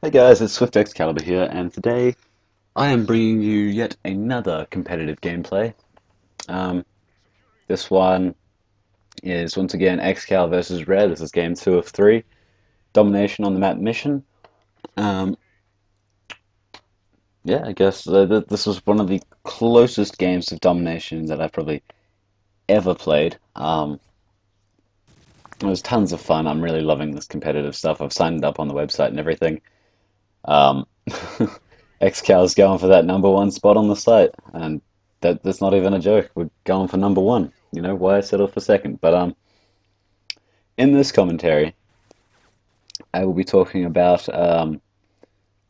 Hey guys, it's swiftXcaliber here, and today I am bringing you yet another competitive gameplay. Um, this one is once again Xcal versus RaRe. This is game 2 of 3. Domination on the map mission. Um, yeah, I guess this was one of the closest games of domination that I've probably ever played. It was tons of fun. I'm really loving this competitive stuff. I've signed up on the website and everything. Um, Xcal's going for that #1 spot on the site, and that's not even a joke. We're going for #1. You know, why settle for second? But in this commentary, I will be talking about a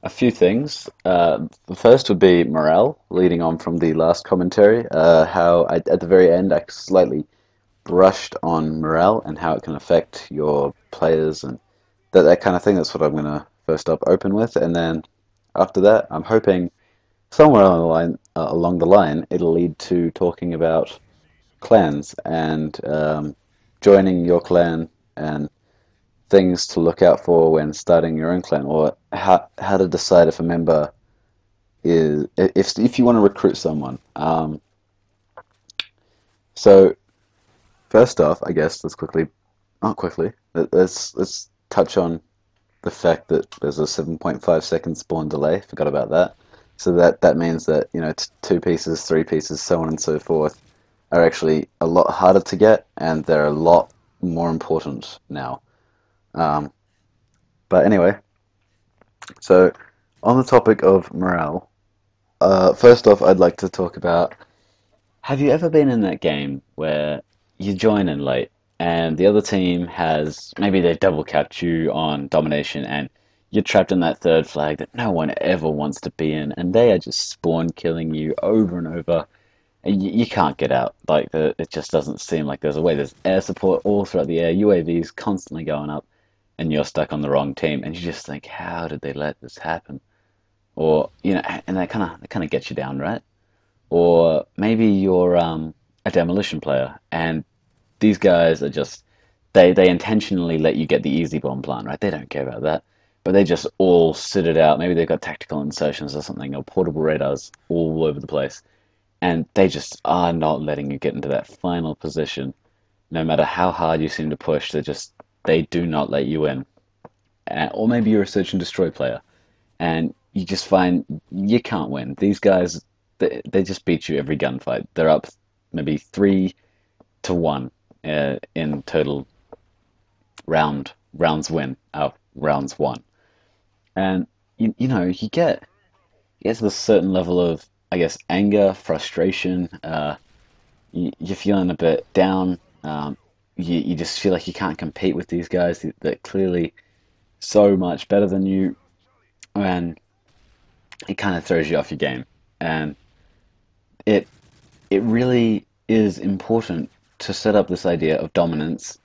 few things. The first would be morale, leading on from the last commentary. How at the very end I slightly brushed on morale and how it can affect your players and that kind of thing. That's what I'm gonna first up open with, and then after that, I'm hoping somewhere along the line, it'll lead to talking about clans and joining your clan and things to look out for when starting your own clan, or how to decide if a member is if you want to recruit someone. So first off, I guess not quickly, let's touch on the fact that there's a 7.5 second spawn delay. Forgot about that. So that means that two pieces, three pieces, so on and so forth, are actually a lot harder to get, and they're a lot more important now. Um, but anyway, so on the topic of morale, first off, I'd like to talk about: have you ever been in that game where you join in late and the other team has maybe they double capped you on domination and you're trapped in that third flag that no one ever wants to be in, and they are just spawn killing you over and over, and you can't get out. It just doesn't seem like there's a way. There's air support all throughout the air, UAVs constantly going up, and you're stuck on the wrong team, and you just think, how did they let this happen? Or and that kind of gets you down, right? Or maybe you're a demolition player, and these guys are just they intentionally let you get the easy bomb plant, right? They don't care about that, but they just all sit it out. Maybe they've got tactical insertions or something, or portable radars all over the place, and they just are not letting you get into that final position. No matter how hard you seem to push, they do not let you in. Or maybe you're a search and destroy player, and you just find you can't win. These guys, they just beat you every gunfight. They're up maybe 3-1 in total rounds win rounds won, and you get to this certain level of, I guess, anger, frustration. You're feeling a bit down. You just feel like you can't compete with these guys that are clearly so much better than you, and it kind of throws you off your game. And it it really is important to set up this idea of dominance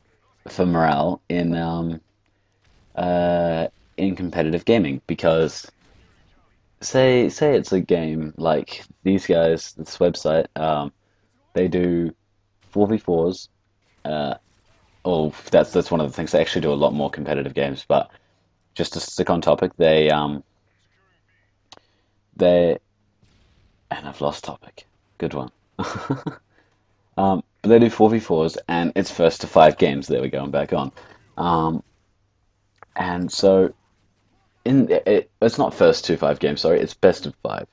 for morale uh, in competitive gaming, because say it's a game like these guys, this website, they do 4v4s. Uh, oh, that's one of the things they actually do a lot more competitive games. But just to stick on topic, they and I've lost topic. Good one. But they do 4v4s, and it's first to five games. There we go. I'm back on. Um, and so it's not first to five games. Sorry, it's best of five.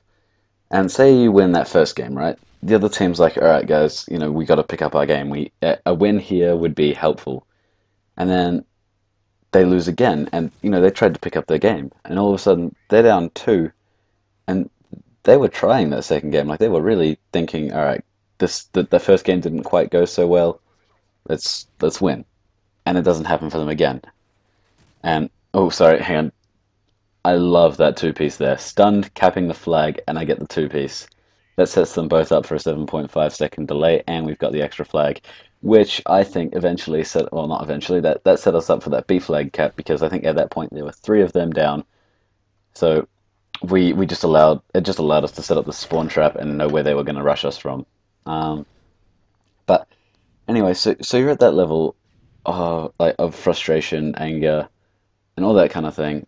And say you win that first game, right? The other team's like, all right, guys, we got to pick up our game. A win here would be helpful. And then they lose again, and they tried to pick up their game, and all of a sudden they're down two, and they were trying that second game, like they were really thinking, all right, the first game didn't quite go so well. Let's win, and it doesn't happen for them again. And oh, sorry, hang on. I love that two piece there. Stunned, capping the flag, and I get the two piece. That sets them both up for a 7.5 second delay, and we've got the extra flag, which I think eventually set, well, not eventually, that set us up for that B flag cap, because I think at that point there were three of them down. So we just allowed us to set up the spawn trap and know where they were going to rush us from. Um, but anyway, so you're at that level of frustration, anger, and all that kind of thing.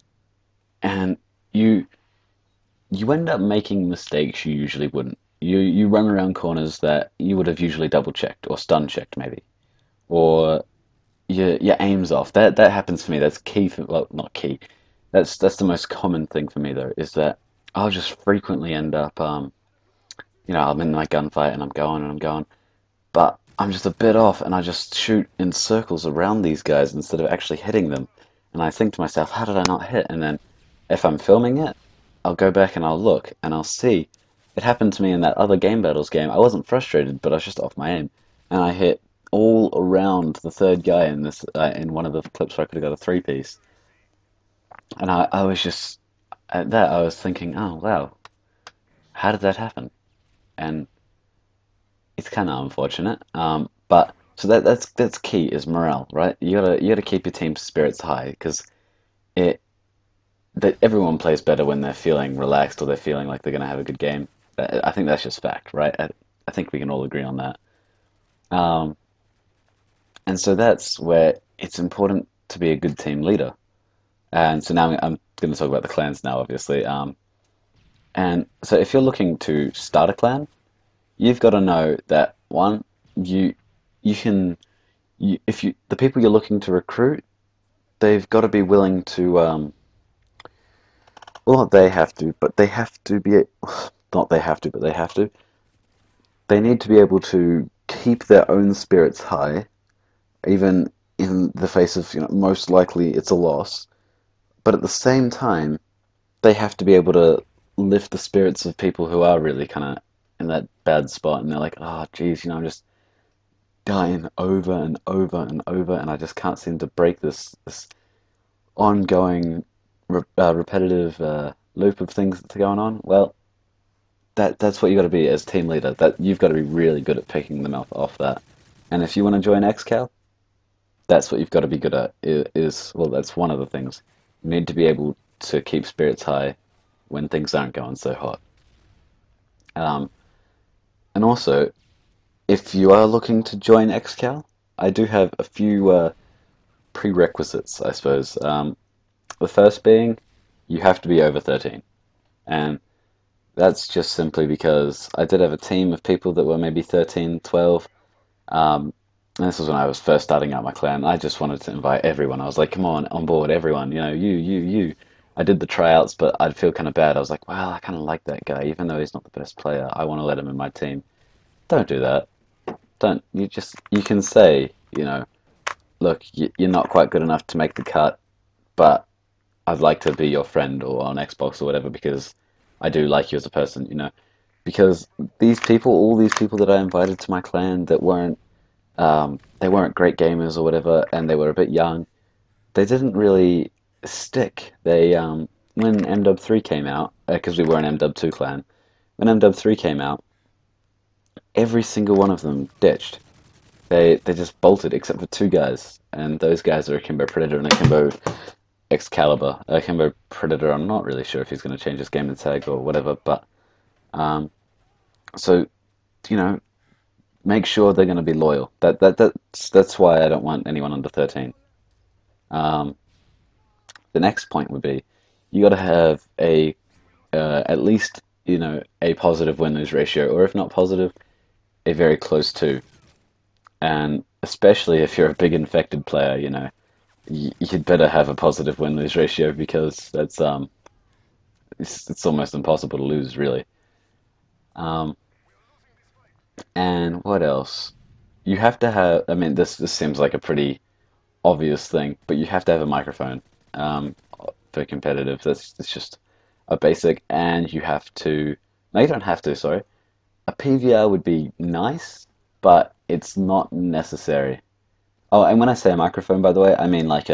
and you you end up making mistakes you usually wouldn't. You run around corners that you would have usually double checked or stun checked maybe, or your aim's off. That happens for me. That's key for, well, not key. That's the most common thing for me though, is that I'll just frequently end up I'm in my gunfight and I'm going and I'm going, but I'm just a bit off and I just shoot in circles around these guys instead of actually hitting them. And I think to myself, how did I not hit? And then if I'm filming it, I'll go back and I'll look and I'll see. It happened to me in that other Game Battles game. I wasn't frustrated, but I was just off my aim. And I hit all around the third guy in this in one of the clips where I could have got a three-piece. And I was just, at that, I was thinking, oh, wow, how did that happen? And it's kind of unfortunate. But so that's key is morale, right? You gotta keep your team's spirits high because it that everyone plays better when they're feeling relaxed or they're feeling like they're gonna have a good game. I think that's just fact, right? I think we can all agree on that. Um, and so that's where it's important to be a good team leader. And so now I'm going to talk about the clans now, obviously. And so if you're looking to start a clan, you've got to know that one, you you can if you the people you're looking to recruit, they've got to be willing to well, not they have to, but they have to be not they have to, but they have to. They need to be able to keep their own spirits high, even in the face of, most likely it's a loss. But at the same time, they have to be able to lift the spirits of people who are really kind of in that bad spot, and they're like, oh, geez, I'm just dying over and over and over, and I just can't seem to break this ongoing, repetitive loop of things that's going on. Well, that's what you got to be as team leader. That you've got to be really good at picking them off that. And if you want to join Xcal, that's what you've got to be good at. Well, that's one of the things. You need to be able to keep spirits high when things aren't going so hot. Um, and also, if you are looking to join Xcal, I do have a few prerequisites, I suppose. The first being you have to be over 13. And that's just simply because I did have a team of people that were maybe 13, 12. And this was when I was first starting out my clan. I just wanted to invite everyone. I was like, come on board, everyone. You. I did the tryouts, but I'd feel kind of bad. I was like, well, I kind of like that guy, even though he's not the best player. I want to let him in my team. Don't do that. Don't. You can say, look, you're not quite good enough to make the cut, but I'd like to be your friend or on Xbox or whatever because I do like you as a person. Because all these people that I invited to my clan that they weren't great gamers or whatever, and they were a bit young. They didn't really stick. When MW3 came out, because we were an MW2 clan, when MW3 came out, every single one of them ditched. They just bolted, except for two guys, and those guys are Akimbo Predator and Akimbo Excalibur. Akimbo Predator, I'm not really sure if he's going to change his game and tag or whatever, but um, so you know, make sure they're going to be loyal. That's why I don't want anyone under 13. Um, the next point would be you got to have a at least a positive win-lose ratio, or if not positive, a very close to. And especially if you're a big infected player, you'd better have a positive win-lose ratio because it's almost impossible to lose, really. Um, and what else? You have to have. I mean, this seems like a pretty obvious thing, but you have to have a microphone um, for competitive. That's just a basic, and you have to. No, you don't have to. Sorry, a PVR would be nice, but it's not necessary. Oh, and when I say a microphone, by the way, I mean like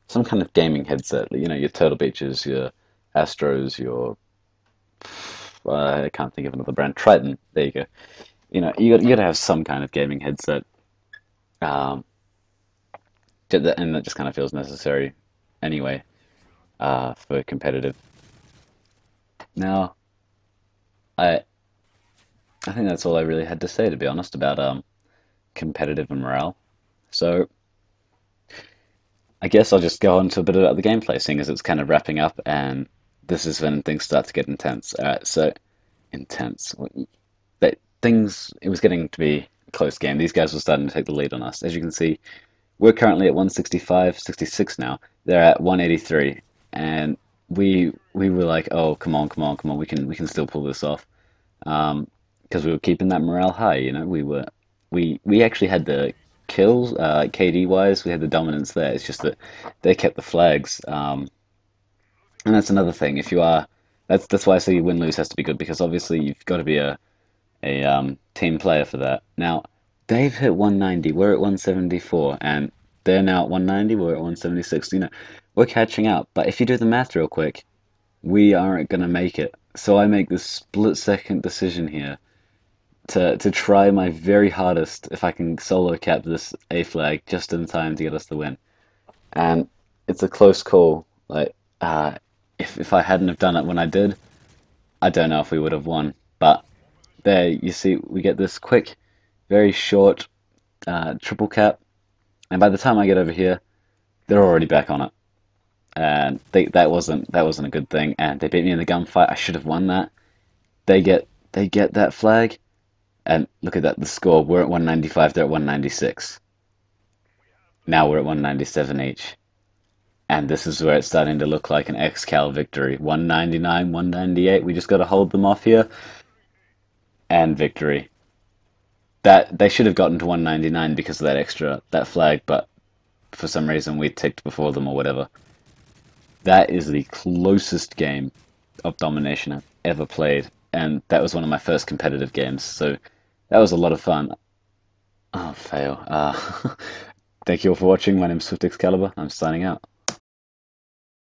some kind of gaming headset. Your Turtle Beaches, your Astros, your I can't think of another brand. Triton. There you go. You got to have some kind of gaming headset. Um, and that just kind of feels necessary anyway for competitive. Now, I I think that's all I really had to say, to be honest, about competitive and morale. So I guess I'll just go on to a bit about the gameplay, seeing as it's kind of wrapping up, and this is when things start to get intense. All right, so intense. That things. It was getting to be a close game. These guys were starting to take the lead on us. As you can see, we're currently at 165, 66 now. They're at 183, and we were like, oh, come on, come on, come on. We can still pull this off. Because we were keeping that morale high. We actually had the kills, KD wise, we had the dominance there. It's just that they kept the flags, and that's another thing. If you are, that's why I say win lose has to be good because obviously you've got to be a team player for that. Now they've hit 190, we're at 174, and they're now at 190, we're at 176. We're catching up. But if you do the math real quick, we aren't gonna make it. So I make this split second decision here to try my very hardest if I can solo cap this A flag just in time to get us the win. And it's a close call. Like, if I hadn't have done it when I did, I don't know if we would have won. But there, you see, we get this quick, very short triple cap, and by the time I get over here, they're already back on it. And that wasn't a good thing. And they beat me in the gunfight. I should have won that. They get that flag. And look at that, the score. We're at 195, they're at 196. Now we're at 197 each. And this is where it's starting to look like an Xcal victory. 199, 198. We just got to hold them off here. And victory. That they should have gotten to 199 because of that flag, but for some reason we ticked before them or whatever. That is the closest game of domination I've ever played. And that was one of my first competitive games. So that was a lot of fun. Oh, fail. Thank you all for watching. My name's swiftXcaliber. I'm signing out.